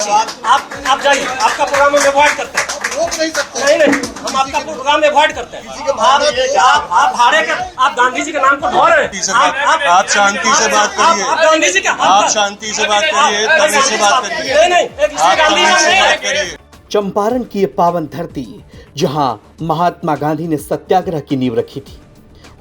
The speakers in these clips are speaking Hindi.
आप जाइए, आपका प्रोग्राम हम अवॉइड करते हैं। रोक नहीं सकते। नहीं, हम आपका प्रोग्राम अवॉइड करते हैं। आप भाड़े के, आप गांधी जी के नाम को ढो रहे हैं। आप शांति से बात करिए। आप गांधी जी का, आप शांति से बात करिए, तमीज से बात करिए। नहीं, इसमें गांधी जी नहीं है। चंपारण की ये पावन धरती जहां महात्मा गांधी ने सत्याग्रह की नींव रखी थी,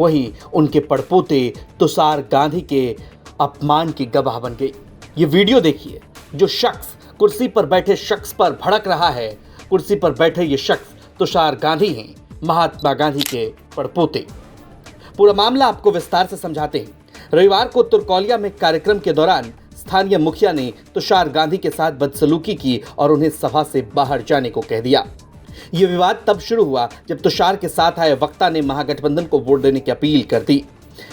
वहीं उनके पड़पोते तुषार गांधी के अपमान की गवाह बन गई। ये वीडियो देखिए, जो शख्स कुर्सी पर बैठे शख्स पर भड़क रहा है, कुर्सी पर बैठे ये शख्स तुषार गांधी हैं, महात्मा गांधी के पड़पोते। पूरा मामला आपको विस्तार से समझाते हैं। रविवार को तुरकोलिया में कार्यक्रम के दौरान स्थानीय मुखिया ने तुषार गांधी के साथ बदसलूकी की और उन्हें सभा से बाहर जाने को कह दिया। ये विवाद तब शुरू हुआ जब तुषार के साथ आए वक्ता ने महागठबंधन को वोट देने की अपील कर दी।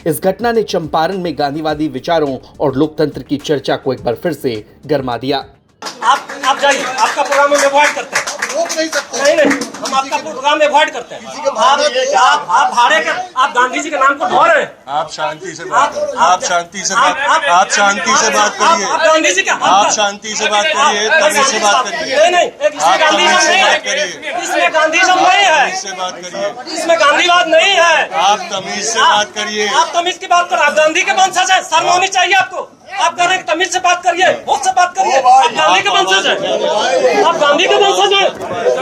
इस घटना ने चंपारण में गांधीवादी विचारों और लोकतंत्र की चर्चा को एक बार फिर से गरमा दिया। आप जाइए, आपका प्रोग्राम हम अवॉइड करते हैं। रोक नहीं सकते। नहीं, हम आपका प्रोग्राम अवॉइड करते हैं। आप भाड़े के, आप गांधी जी के नाम को ढो रहे हैं। आप शांति से बात करिए। आप शांति से बात करिए। आप शांति से बात करिए। आप गांधी जी का, आप शांति से बात करिए, तमीज से बात करिए। नहीं, इसमें गांधीज़म नहीं है। इसमें गांधीज़म नहीं है। तमीज से बात करिए। इसमें गांधीवाद नहीं है। आप तमीज से बात करिए। आप तमीज की बात करो। आप गांधी के वंशज है, शर्म होनी चाहिए आपको। आप कह रहे हैं तमीज से बात करिए, होश से बात करिए। आप गांधी के वंशज है। आप गांधी के वंशज है।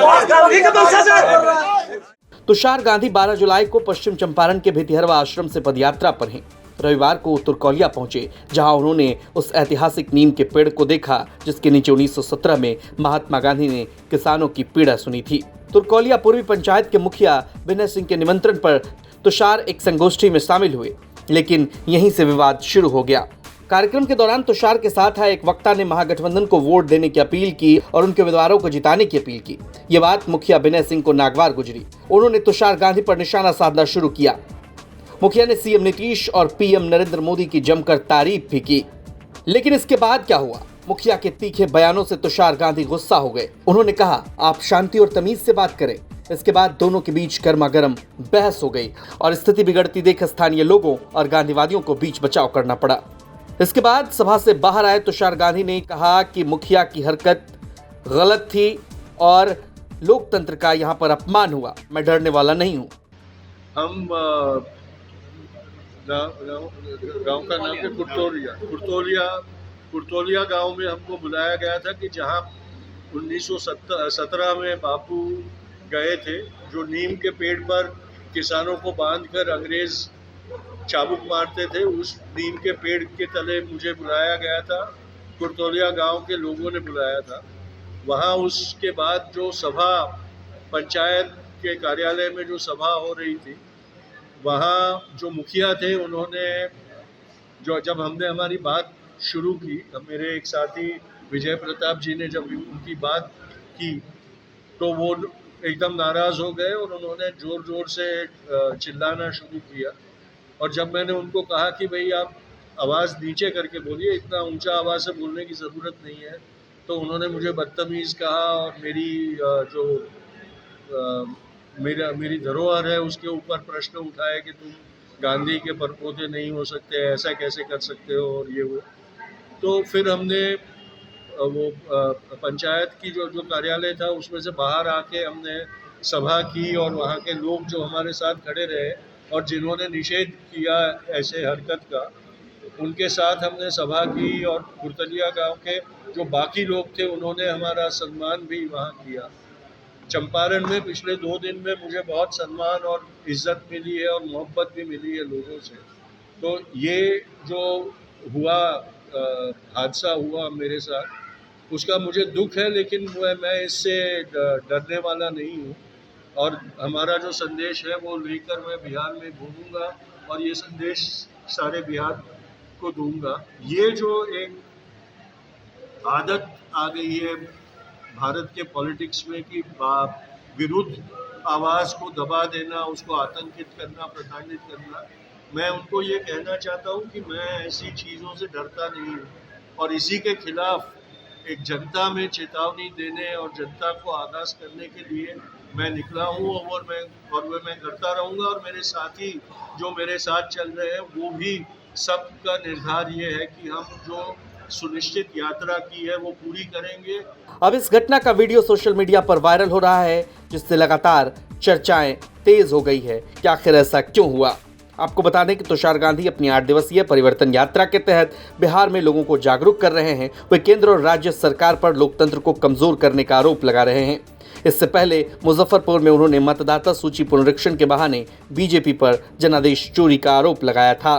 आप गांधी के वंशज है। तुषार गांधी 12 जुलाई को पश्चिम चंपारण के भितिहरवा आश्रम से पदयात्रा पर हैं। रविवार को तुरकोलिया पहुंचे, जहां उन्होंने उस ऐतिहासिक नीम के पेड़ को देखा जिसके नीचे 1917 में महात्मा गांधी ने किसानों की पीड़ा सुनी थी। तुरकोलिया पूर्वी पंचायत के मुखिया विनय सिंह के निमंत्रण पर तुषार एक संगोष्ठी में शामिल हुए, लेकिन यहीं से विवाद शुरू हो गया। कार्यक्रम के दौरान तुषार के साथ आए एक वक्ता ने महागठबंधन को वोट देने की अपील की और उनके उम्मीदवारों को जिताने की अपील की। ये बात मुखिया विनय सिंह को नागवार गुजरी। उन्होंने तुषार गांधी पर निशाना साधना शुरू किया। मुखिया ने सीएम नीतीश और पीएम नरेंद्र मोदी की जमकर तारीफ भी की। लेकिन इसके बाद क्या हुआ? मुखिया के तीखे बयानों से तुषार गांधी गुस्सा हो गए। उन्होंने कहा, आप शांति और तमीज से बात करें। इसके बाद दोनों के बीच गर्मागर्म बहस हो गई और स्थिति बिगड़ती देख स्थानीय लोगों और गांधीवादियों को बीच बचाव करना पड़ा। इसके बाद सभा से बाहर आए तुषार गांधी ने कहा कि मुखिया की हरकत गलत थी और लोकतंत्र का यहाँ पर अपमान हुआ। मैं डरने वाला नहीं हूँ। हम गांव का नाम है कुर्तोलिया गांव में हमको बुलाया गया था कि जहां 1917 में बापू गए थे, जो नीम के पेड़ पर किसानों को बांधकर अंग्रेज चाबुक मारते थे, उस नीम के पेड़ के तले मुझे बुलाया गया था। कुर्तोलिया गांव के लोगों ने बुलाया था। वहां उसके बाद जो सभा, पंचायत के कार्यालय में जो सभा हो रही थी, वहाँ जो मुखिया थे उन्होंने जब हमने हमारी बात शुरू की, मेरे एक साथी विजय प्रताप जी ने जब उनकी बात की तो वो एकदम नाराज़ हो गए और उन्होंने ज़ोर ज़ोर से चिल्लाना शुरू किया। और जब मैंने उनको कहा कि भाई आप आवाज़ नीचे करके बोलिए, इतना ऊंचा आवाज़ से बोलने की ज़रूरत नहीं है, तो उन्होंने मुझे बदतमीज़ कहा और मेरी धरोहर है उसके ऊपर प्रश्न उठाए कि तुम गांधी के परपोते नहीं हो सकते, ऐसा कैसे कर सकते हो और ये वो। तो फिर हमने वो पंचायत की जो कार्यालय था उसमें से बाहर आके हमने सभा की और वहाँ के लोग जो हमारे साथ खड़े रहे और जिन्होंने निषेध किया ऐसे हरकत का, उनके साथ हमने सभा की। और कुर्तोलिया गांव के जो बाकी लोग थे उन्होंने हमारा सम्मान भी वहाँ किया। चंपारण में पिछले 2 दिन में मुझे बहुत सम्मान और इज्जत मिली है और मोहब्बत भी मिली है लोगों से। तो ये जो हुआ हादसा हुआ मेरे साथ, उसका मुझे दुख है, लेकिन मैं इससे डरने वाला नहीं हूँ। और हमारा जो संदेश है वो लेकर मैं बिहार में घूमूंगा और ये संदेश सारे बिहार को दूंगा। ये जो एक आदत आ गई है भारत के पॉलिटिक्स में कि विरुद्ध आवाज़ को दबा देना, उसको आतंकित करना, प्रताड़ित करना, मैं उनको ये कहना चाहता हूँ कि मैं ऐसी चीज़ों से डरता नहीं हूँ और इसी के खिलाफ एक जनता में चेतावनी देने और जनता को आगाज करने के लिए मैं निकला हूँ और मैं करता रहूँगा। और मेरे साथी जो मेरे साथ चल रहे हैं वो भी सबका निर्धार ये है कि हम जो सुनिश्चित यात्रा की है वो पूरी करेंगे। अब इस घटना का वीडियो सोशल मीडिया पर वायरल हो रहा है, जिससे लगातार चर्चाएं तेज हो गई है कि आखिर ऐसा क्यों हुआ। आपको बता दें कि तुषार गांधी अपनी 8 दिवसीय परिवर्तन यात्रा के तहत बिहार में लोगों को जागरूक कर रहे हैं। वे केंद्र और राज्य सरकार पर लोकतंत्र को कमजोर करने का आरोप लगा रहे हैं। इससे पहले मुजफ्फरपुर में उन्होंने मतदाता सूची पुनरीक्षण के बहाने बीजेपी पर जनादेश चोरी का आरोप लगाया था।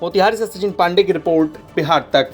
मोतिहारी से सचिन पांडे की रिपोर्ट, बिहार तक।